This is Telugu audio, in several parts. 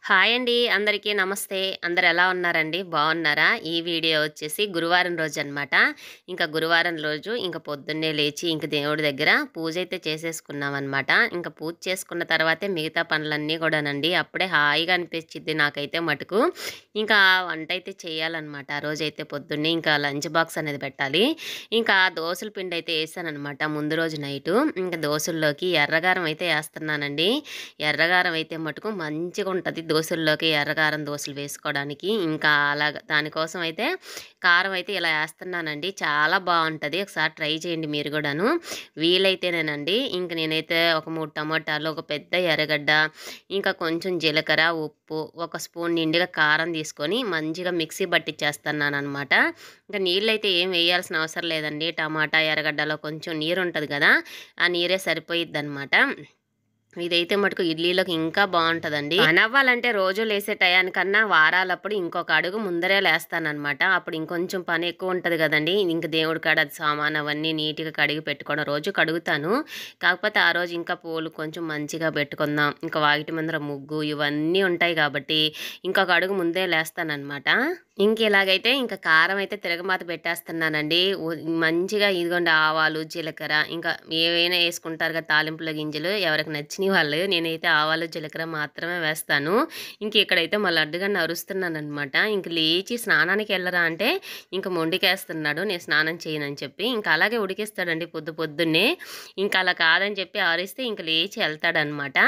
హాయ్ అండి. అందరికీ నమస్తే. అందరూ ఎలా ఉన్నారండి? బాగున్నారా? ఈ వీడియో వచ్చేసి గురువారం రోజనమాట. ఇంకా గురువారం రోజు పొద్దున్నే లేచి దేవుడి దగ్గర పూజైతే చేసేసుకున్నామనమాట. పూజ చేసుకున్న తర్వాతే మిగతా పనులన్నీ కూడానండి. అప్పుడే హాయిగా అనిపించిద్ది నాకైతే మటుకు. వంటైతే చేయాలనమాట. ఆ రోజైతే పొద్దున్నే లంచ్ బాక్స్ అనేది పెట్టాలి. దోసల పిండైతే ఏసాననమాట ముందు రోజు నైటు. దోసల్లోకి ఎర్రగారం అయితే ఏస్తున్నానండి. ఎర్రగారం అయితే మటుకు మంచిగుంటది దోసల్లోకి ఎర్రకారం దోసలు వేసుకోవడానికి. దానికోసం అయితే కారం అయితే ఇలా ఏస్తున్నానండి. చాలా బావుంటది. ఒకసారి ట్రై చేయండి మీరు గూడాను. వీలైతేనేనండి నేనైతే ఒక 3 టమాటాలు, ఒక పెద్ద ఎర్రగడ్డ, కొంచెం జీలకర్ర, ఉప్పు, ఒక స్పూన్ నిండుగా కారం తీసుకొని మంచిగా మిక్సీ పట్టిచ్చేస్తున్నాననమాట. నీళ్ళైతే ఏం వేయాల్సిన అవసరం లేదండి. టమాటా, ఎర్రగడ్డలో కొంచెం నీరుంటది గదా! ఆ నీరే సరిపోయిద్దనమాట. ఇదైతే మటుకు ఇడ్లీలోకి ఇంకా బావుంటదండి. పనవ్వాలంటే రోజు లేసే టయానికన్నా వారాలప్పుడు ఇంకొక అడుగు ముందరే లేస్తాననమాట. అప్పుడు ఇంకొంచెం పని ఎక్కువుంటది గదండీ! దేవుడి కాడ సామాను అవన్నీ నీట్‌గా కడిగి పెట్టుకోవడం. రోజు కడుగుతాను. కాకపోతే ఆ రోజు పూలు కొంచెం మంచిగా పెట్టుకుందాం. వాకిటి ముందర ముగ్గు ఇవన్నీ ఉంటాయి గాబట్టి ఇంకొక అడుగు ముందే లేస్తాననమాట. ఇలాగైతే కారం అయితే తిరగమాత పెట్టేస్తున్నానండి. మంచిగా ఇదిగోండి ఆవాలు, జీలకర్ర ఏవైనా యేసుకుంటారు కదా! తాలింపుల గింజలు ఎవరికి నచ్చినయి వాళ్ళు. నేనైతే ఆవాలు, జీలకర్ర మాత్రమే వేస్తాను. ఇక్కడైతే మా లడ్డుగాడిని అరుస్తున్నాననమాట. లేచి స్నానానికెళ్ళరా అంటే మొండికేస్తున్నాడు. నేను స్నానం చేయనని చెప్పి. అలాగే ఉడికిస్తాడండి పొద్దున్నే. అలా కాదని చెప్పి అరిస్తే లేచి ఎళ్తాడనమాట.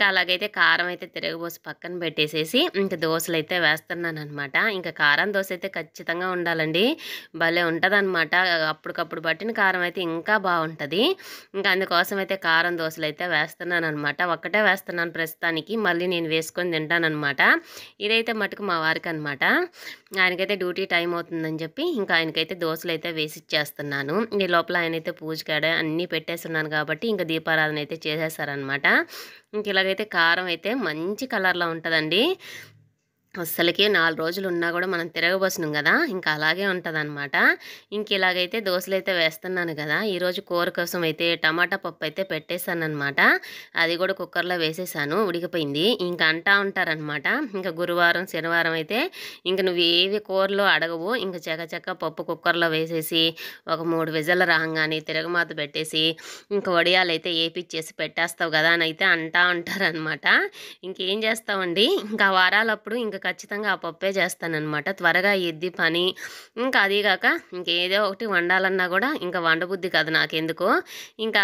అలాగైతే కారం అయితే తిరగబోసి పక్కన పెట్టేసేసి దోసలైతే వేస్తున్నాననమాట. కారం దోస అయితే ఖచ్చితంగా ఉండాలండి. భలే ఉంటదనమాట. అప్పటికప్పుడు పట్టిన కారం అయితే ఇంకా బావుంటది. అందుకోసం అయితే కారం దోసలైతే వేస్తున్నాననమాట. ఒక్కటే వేస్తున్నాను ప్రస్తుతానికి. మళ్ళీ నేను వేసుకొని తింటాననమాట. ఇదైతే మటుకు మా వారికనమాట. ఆయనకైతే డ్యూటీ టైం అవుతుందని చెప్పి ఆయనకైతే దోసలైతే వేసిచ్చేస్తున్నాను. ఈ లోపల ఆయనైతే పూజ కాడ అన్నీ పెట్టేసున్నాను కాబట్టి దీపారాధన అయితే చేసేసారనమాట. ఇలాగైతే కారం అయితే మంచి కలర్‌లో ఉంటదండి. అస్సలకి 4 రోజులు ఉన్నా గూడా మనం తిరగబోసినాం గదా! అలాగే ఉంటదనమాట. ఇలాగైతే దోసలైతే వేస్తున్నాను గదా! ఈరోజు కూర కోసం అయితే టమాటా పప్పయితే పెట్టేసాననమాట. అది గూడా కుక్కర్‌లో వేసేసాను. ఉడికిపోయింది. అంటా ఉంటారనమాట. గురువారం, శనివారం అయితే నువ్వేవి కూరలు అడగవు. చకచకా పప్పు కుక్కర్‌లో వేసేసి ఒక 3 విజిల్లు రాంగానే తిరగమాత పెట్టేసి వడియాలైతే ఏపిచ్చేసి పెట్టేస్తావు గదా! అని అయితే అంటా ఉంటారనమాట. ఇంకేం చేస్తామండి. వారాలప్పుడు ఖచ్చితంగా ఆ పప్పే చేస్తాననమాట. త్వరగా అయ్యిద్ది పని. అదీగాక ఏదో ఒకటి వండాలన్నా గూడా వండబుద్ధి కాదు నాకెందుకో.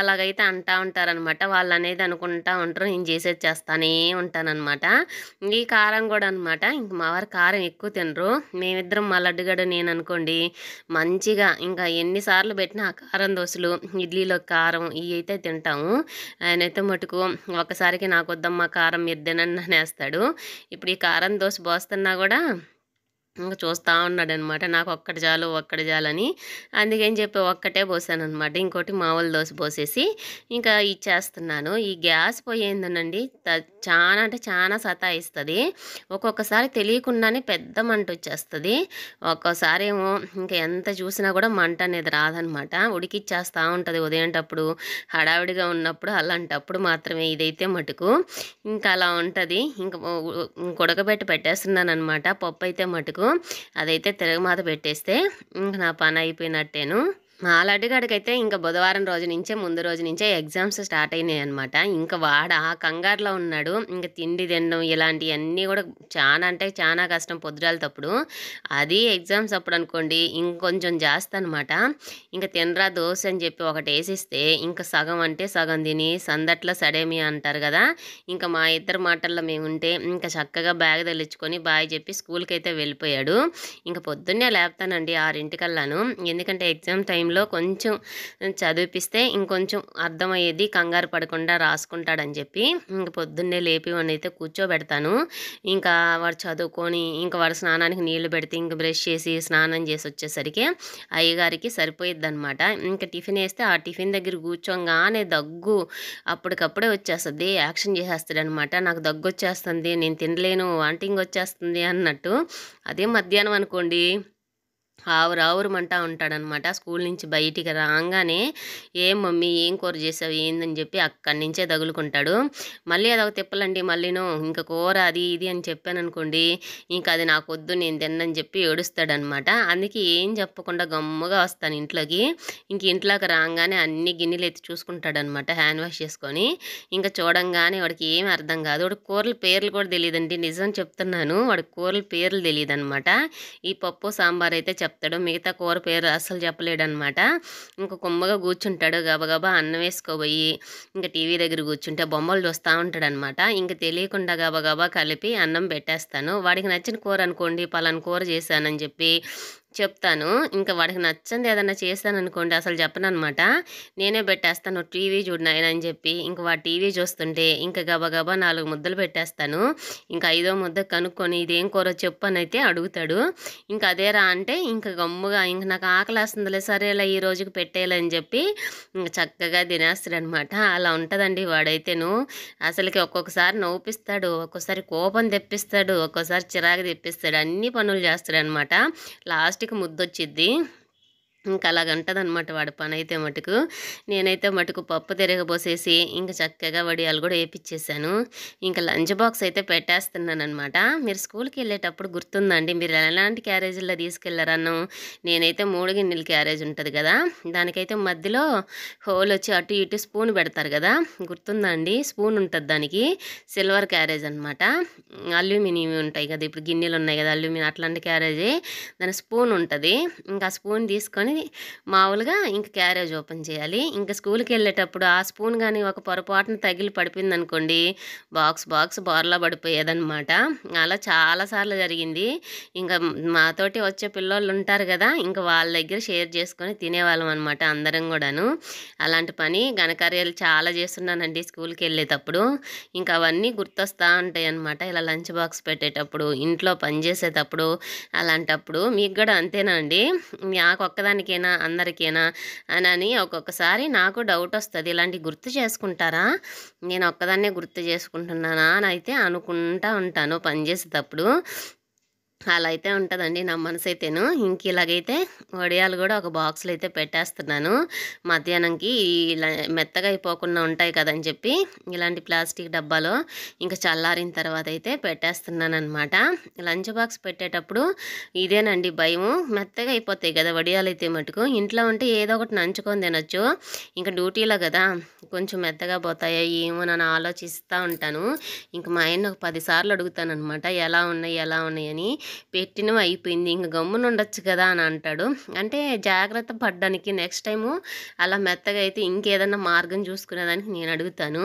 అలాగైతే అంటా ఉంటారనమాట. వాళ్ళనేది అనుకుంటా ఉంటారు. నేను చేసేది ఉంటాననమాట. ఈ కారం గూడా అనమాట. మా వారు కారం ఎక్కువ తినరు. మేమిద్దరం మా లడ్డుగాడు నేననుకోండి మంచిగా ఎన్ని సార్లు పెట్టినా ఆ కారం దోసలు, ఇడ్లీలో కారం ఇయైతే తింటాము. ఆయనైతే మటుకు ఒక్కసారికి నాకొద్దమ్మా కారం మీరు తినండి అనేస్తాడు. ఇప్పుడు ఈ కారం దోస పోస్తున్నా గూడా చూస్తా ఉన్నాడనమాట. నాకు ఒక్కటి చాలు, ఒక్కటి చాలని. అందుకని చెప్పి ఒక్కటే పోసాననమాట. ఇంకోటి మామూలు దోస పోసేసి ఇచ్చేస్తున్నాను. ఈ గ్యాస్ పొయ్యి ఏందోనండి చానా అంటే చానా సతాయిస్తది. ఒక్కొక్కసారి తెలియకుండానే పెద్ద మంటొచ్చేస్తది. ఒక్కోసారేమో ఎంత చూసినా కూడా మంట అనేది రాదనమాట. ఉడికిచ్చేస్తా ఉంటది ఉదయంటప్పుడు. హడావిడిగా ఉన్నప్పుడు అలాంటప్పుడు మాత్రమే ఇదైతే మటుకు. అలా ఉంటది. ఉడకబెట్టి పెట్టేస్తున్నాననమాట. పప్పయితే మటుకు అదైతే తిరగమాత పెట్టేస్తే నా పని అయిపోయినట్టేను. మా లడ్డుగాడికైతే బుధవారం రోజు నుంచే ముందు రోజు నుంచే ఎగ్జామ్స్ స్టార్ట్ అయినాయనమాట. వాడు ఆ కంగారులో ఉన్నాడు. తిండి తినడం ఇలాంటియన్నీ గూడా చానా అంటే చానా కష్టం పొద్దుగాలతప్పుడు. అది ఎగ్జామ్స్ అప్పుడు అనుకోండి ఇంకొంచెం జాస్తనమాట. తినరా దోస అని చెప్పి ఒకటేసిస్తే సగం అంటే సగం తిని సందట్లో సడేమి అంటారు గదా! మా ఇద్దరి మాటల్లో మేముంటే చక్కగా బ్యాగ్ తగిలించుకొని బాయ్ చెప్పి స్కూల్‌కైతే వెళ్ళిపోయాడు. పొద్దున్నే లేపుతానండి 6:00కల్లాను. ఎందుకంటే ఎగ్జామ్ టైంలో కొంచెం చదివిపిస్తే ఇంకొంచెం అర్థమయ్యేది. కంగారు పడకుండా రాసుకుంటాడని చెప్పి పొద్దున్నే లేపి వాడినైతే కూర్చోబెడతాను. వాడు చదువుకొని వాడు స్నానానికి నీళ్లు పెడితే బ్రష్ చేసి స్నానం చేసి వచ్చేసరికి అయ్యగారికి సరిపోయిద్దనమాట. టిఫిన్ వేస్తే ఆ టిఫిన్ దగ్గర కూర్చోగానే దగ్గు అప్పటికప్పుడే వచ్చేస్తుంది. యాక్షన్ చేసేస్తాడనమాట. నాకు దగ్గు వచ్చేస్తుంది, నేను తినలేను, వాంటింగ్ వచ్చేస్తుంది అన్నట్టు. అదే మధ్యాహ్నం అనుకోండి ఆవురావురమంటా ఉంటాడనమాట. స్కూల్ నుంచి బయటికి రాంగానే, "ఏం మమ్మీ ఏం కూర చేసావు? ఏందని" చెప్పి అక్కడి నుంచే తగులుకుంటాడు. మళ్ళీ అదొక తిప్పలండి మళ్ళీను. ఇంక కూర అది ఇది అని చెప్పాననుకోండి, ఇంక అది నాకొద్దు నేను తిననని చెప్పి ఏడుస్తాడనమాట. అందుకే ఏం చెప్పకుండా గమ్ముగా వస్తాను ఇంట్లోకి. ఇంక ఇంట్లోకి రాంగానే అన్ని గిన్నెలెత్తి చూసుకుంటాడనమాట హ్యాండ్ వాష్ చేసుకొని. ఇంక చూడంగానే వాడికి ఏమి అర్థం కాదు. వాడికి కూరల పేర్లు కూడా తెలీదండి. నిజం చెప్తున్నాను. వాడికి కూరల పేర్లు తెలీదనమాట. ఈ పప్పు, సాంబార్ అయితే చెప్తాడు. మిగతా కూర పేరు అస్సలు చెప్పలేడనమాట. ఇంక కుమ్మగా కూర్చుంటాడు. గబగబా అన్నం వేసుకోబోయి ఇంక టీవీ దగ్గర కూర్చుంటే బొమ్మలు చూస్తా ఉంటాడనమాట. ఇంక తెలియకుండా గబగబా కలిపి అన్నం పెట్టేస్తాను. వాడికి నచ్చిన కూర అనుకోండి, పలానా కూర చేశానని చెప్పి చెప్తాను. ఇంక వాడికి నచ్చంది ఏదన్నా చేశాననుకోండి అసలు చెప్పననమాట. నేనే పెట్టేస్తాను. టీవీ చూడు నాయనా అని చెప్పి ఇంక వాడు టీవీ చూస్తుంటే ఇంక గబగబా 4 ముద్దలు పెట్టేస్తాను. ఇంక ఐదో ముద్ద కనుక్కొని ఇదేం కూరో చెప్పు అనైతే అడుగుతాడు. ఇంక అదేరా అంటే ఇంక గమ్ముగా ఇంక నాకు ఆకలేస్తుందిలే సరేలే ఈ రోజుకి పెట్టేయలే అని చెప్పి ఇంక చక్కగా తినేస్తాడనమాట. అలా ఉంటదండి వాడైతేను. అసలకి ఒక్కొక్కసారి నవ్వుపిస్తాడు, ఒక్కోసారి కోపం తెప్పిస్తాడు, ఒక్కోసారి చిరాకు తెప్పిస్తాడు. అన్ని పనులు చేస్తాడనమాట. లాస్ట్‌కి ముద్దొచ్చిద్ది. ఇంక అలాగంటదనమాట వాడి పనైతే మటుకు. నేనైతే మటుకు పప్పు తిరగబోసేసి ఇంక చక్కగా వడియాలు కూడా ఏపిచ్చేసాను. ఇంక లంచ్ బాక్స్ అయితే పెట్టేస్తున్నాననమాట. మీరు స్కూల్‌కెళ్ళేటప్పుడు గుర్తుందా అండి? మీరు ఎలాంటి క్యారేజీల్లో తీసుకెళ్లారన్నం? నేనైతే 3 గిన్నెల క్యారేజ్ ఉంటది గదా! దానికైతే మధ్యలో హోలొచ్చి అటు ఇటు స్పూన్ పెడతారు గదా! గుర్తుందా అండి? స్పూన్ ఉంటది దానికి. సిల్వర్ క్యారేజ్ అనమాట. అల్యూమినియం ఉంటాయి గదా! ఇప్పుడు గిన్నెలున్నాయి గదా! అల్యూమినియం అట్లాంటి క్యారేజే. దాని స్పూన్ ఉంటది. ఇంకా ఆ స్పూన్ తీసుకొని మామూలుగా ఇంక క్యారేజ్ ఓపెన్ చేయాలి. ఇంక స్కూల్‌కెళ్ళేటప్పుడు ఆ స్పూన్ గాని ఒక పొరపాటున తగిలి పడిపోయిందనుకోండి, బాక్స్ బోర్లా పడిపోయేదనమాట. అలా చాలా సార్లు జరిగింది. ఇంక మాతోటి వచ్చే పిల్లోళ్ళుంటారు గదా! ఇంక వాళ్ళ దగ్గర షేర్ చేసుకొని తినేవాళ్ళం అనమాట అందరం గూడాను. అలాంటి పని ఘనకార్యాలు చాలా చేస్తున్నానండి స్కూల్‌కెళ్ళేటప్పుడు. ఇంక అవన్నీ గుర్తొస్తా ఉంటాయనమాట. ఇలా లంచ్ బాక్స్ పెట్టేటప్పుడు, ఇంట్లో పని చేసేటప్పుడు, అలాంటప్పుడు. మీకు గూడా అంతేనా అండి? నాకొక్కదానికేనా? అందరికేనా? అనని ఒక్కొక్కసారి నాకు డౌటొస్తది. ఇలాంటివి గుర్తు చేసుకుంటారా? నేనొక్కదాన్నే గుర్తు చేసుకుంటున్నానా? అనయితే అనుకుంటా ఉంటాను పని చేసేటప్పుడు. అలా అయితే ఉంటదండి నా మనసైతేను. ఇంకిలాగైతే వడియాలు గూడా ఒక బాక్స్‌లో అయితే పెట్టేస్తున్నాను. మధ్యాహ్నంకి ఇలా మెత్తగా అయిపోకుండా ఉంటాయి కదని చెప్పి ఇలాంటి ప్లాస్టిక్ డబ్బాలో ఇంక చల్లారిన తర్వాత అయితే పెట్టేస్తున్నాననమాట. లంచ్ బాక్స్ పెట్టేటప్పుడు ఇదేనండి భయము. మెత్తగా అయిపోతాయి గదా! వడియాలైతే మటుకు. ఇంట్లో ఉంటే ఏదో ఒకటి నంచుకొని తినొచ్చు. ఇంక డ్యూటీలో గదా! కొంచెం మెత్తగా పోతాయా ఏమోనని ఆలోచిస్తా ఉంటాను. ఇంక మా ఆయన్ని ఒక 10 సార్లు అడుగుతాననమాట. ఎలా ఉన్నాయి? ఎలా ఉన్నాయని. పెట్టినవి అయిపోయింది. ఇంక గమ్మునుండొచ్చు కదా అని అంటాడు. అంటే జాగ్రత్త పడ్డానికి నెక్స్ట్ టైము అలా మెత్తగా అయితే ఇంకేదన్నా మార్గం చూసుకునేదానికి నేను అడుగుతాను.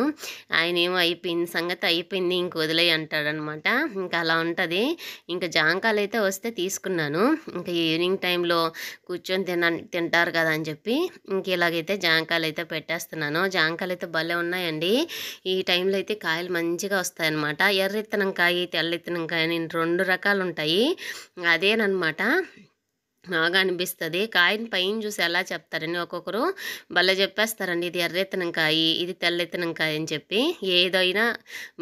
ఆయనేమో అయిపోయింది సంగతి అయిపోయింది ఇంక వదిలేయి అంటాడనమాట. ఇంక అలా ఉంటది. ఇంక జాంకాయలైతే వస్తే తీసుకున్నాను. ఇంక ఈవినింగ్ టైంలో కూర్చొని తింటారు కదా అని చెప్పి ఇంక ఇలాగైతే జాంకాయలైతే పెట్టేస్తున్నాను. జాంకాయలైతే భలే ఉన్నాయండి. ఈ టైంలో అయితే కాయలు మంచిగా వస్తాయన్నమాట. ఎర్రిత్తనం కాయ, తెల్లిత్తనం కాయ అని 2 రకాలుంటాయి. అదేననమాట. బాగా అనిపిస్తది. కాయని పైన చూసి ఎలా చెప్తారని ఒక్కొక్కరు భలే చెప్పేస్తారండి. ఇది ఎర్రెత్తనం కాయి, ఇది తెల్లెత్తనం కాయ అని చెప్పి. ఏదైనా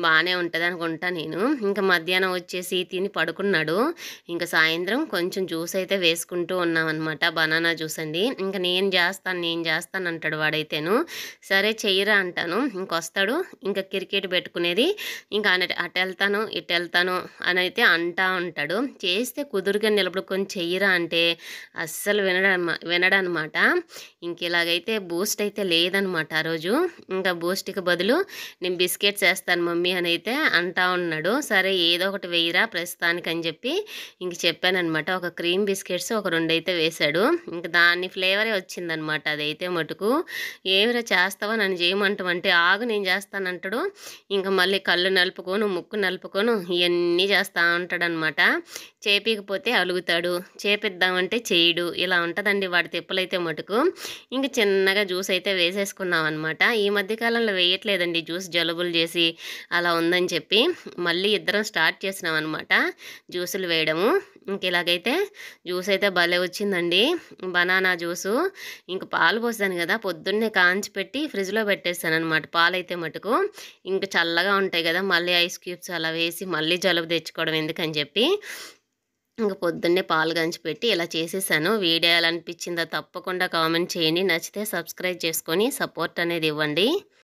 బానే ఉంటదనుకుంటా నేను. ఇంక మధ్యాహ్నం వచ్చేసి తిని పడుకున్నాడు. ఇంక సాయంత్రం కొంచెం జ్యూస్ అయితే వేసుకుంటూ ఉన్నామనమాట. బనానా జ్యూస్ అండి. ఇంక నేను చేస్తాను అంటాడు వాడైతేను. సరే చెయ్యరా అంటాను. ఇంకొస్తాడు. ఇంక క్రికెట్ పెట్టుకునేది. ఇంకా అటెళ్తాను, ఇటెళ్తాను అనైతే అంటా ఉంటాడు. చేస్తే కుదురుగా నిలబడుకొని చెయ్యరా అంటే అస్సలు వినడనమాట. ఇంకిలాగైతే బూస్ట్ అయితే లేదనమాట ఆ రోజు. ఇంకా బూస్ట్‌కి బదులు నేను బిస్కెట్స్ ఏస్తాను మమ్మీ అనైతే అంటా ఉన్నాడు. సరే ఏదో ఒకటి వెయ్యిరా ప్రస్తుతానికని చెప్పి ఇంక చెప్పాననమాట. ఒక క్రీమ్ బిస్కెట్స్ ఒక 2 అయితే వేశాడు. ఇంక దాని ఫ్లేవరే వచ్చిందనమాట అదైతే మటుకు. ఏమిరా చేస్తావా నన్ను చేయమంటావంటే ఆగు నేను చేస్తానంటాడు. ఇంక మళ్ళీ కళ్ళు నలుపుకోను, ముక్కు నలుపుకోను ఇయన్నీ చేస్తా ఉంటాడనమాట. చేపీయకపోతే అలుగుతాడు. చేపిద్దామంటే చేయడు. ఇలా ఉంటదండి వాడి తిప్పలైతే మటుకు. ఇంక చిన్నగా జ్యూస్ అయితే వేసేసుకున్నామనమాట. ఈ మధ్య కాలంలో వేయట్లేదండి జ్యూస్ జలుబులు చేసి అలా ఉందని చెప్పి. మళ్ళీ ఇద్దరం స్టార్ట్ చేసినామనమాట జ్యూసులు వేయడము. ఇంక ఇలాగైతే జ్యూస్ అయితే భలే వచ్చిందండి. Banana juice. ఇంక పాలు పోసాను కదా! పొద్దున్నే కాంచి పెట్టి ఫ్రిడ్జ్‌లో పెట్టేసాననమాట పాలైతే మటుకు. ఇంక చల్లగా ఉంటాయి కదా! మళ్ళీ ఐస్ క్యూబ్స్ అలా వేసి మళ్ళీ జలుబు తెచ్చుకోవడం ఎందుకని చెప్పి ఇంక పొద్దున్నే పాలు గంచిపెట్టి ఇలా చేసేసాను. వీడియో ఎలా అనిపించిందో తప్పకుండా కామెంట్ చేయండి. నచ్చితే సబ్స్క్రైబ్ చేసుకొని సపోర్ట్ అనేది ఇవ్వండి.